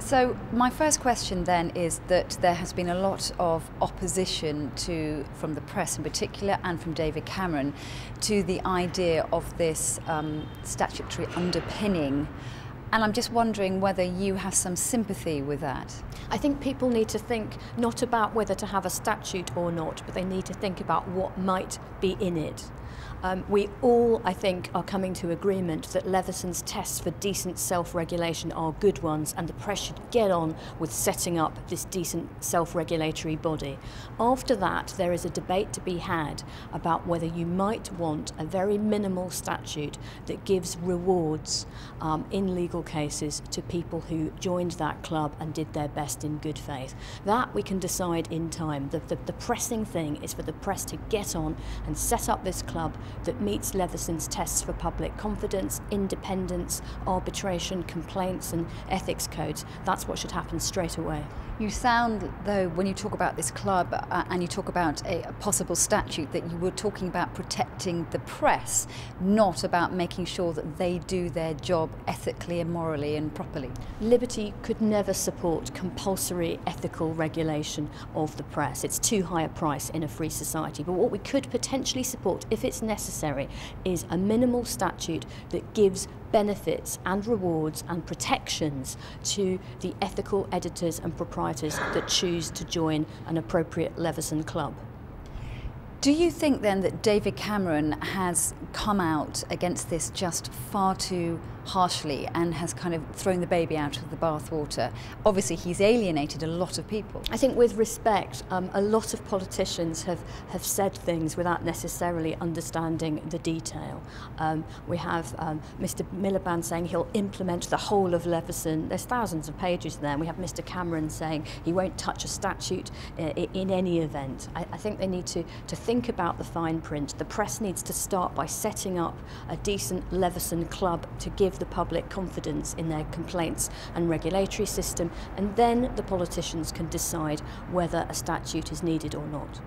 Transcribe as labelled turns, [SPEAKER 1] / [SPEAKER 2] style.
[SPEAKER 1] So my first question then is that there has been a lot of opposition from the press in particular and from David Cameron to the idea of this statutory underpinning, and I'm just wondering whether you have some sympathy with that.
[SPEAKER 2] I think people need to think not about whether to have a statute or not, but they need to think about what might be in it. We all, I think, are coming to agreement that Leveson's tests for decent self-regulation are good ones, and the press should get on with setting up this decent self-regulatory body. After that, there is a debate to be had about whether you might want a very minimal statute that gives rewards in legal cases to people who joined that club and did their best in good faith. That we can decide in time. The pressing thing is for the press to get on and set up this club that meets Leveson's tests for public confidence, independence, arbitration, complaints and ethics codes. That's what should happen straight away.
[SPEAKER 1] You sound, though, when you talk about this club and you talk about a possible statute, that you were talking about protecting the press, not about making sure that they do their job ethically and morally and properly.
[SPEAKER 2] Liberty could never support compulsory ethical regulation of the press. It's too high a price in a free society. But what we could potentially support, if it's necessary, is a minimal statute that gives benefits and rewards and protections to the ethical editors and proprietors that choose to join an appropriate Leveson club.
[SPEAKER 1] Do you think then that David Cameron has come out against this just far too harshly and has kind of thrown the baby out of the bathwater? Obviously he's alienated a lot of people.
[SPEAKER 2] I think, with respect, a lot of politicians have said things without necessarily understanding the detail. We have Mr Miliband saying he'll implement the whole of Leveson. There's thousands of pages there. And we have Mr Cameron saying he won't touch a statute in any event. I think they need to think about the fine print. The press needs to start by setting up a decent Leveson club to give the public confidence in their complaints and regulatory system, and then the politicians can decide whether a statute is needed or not.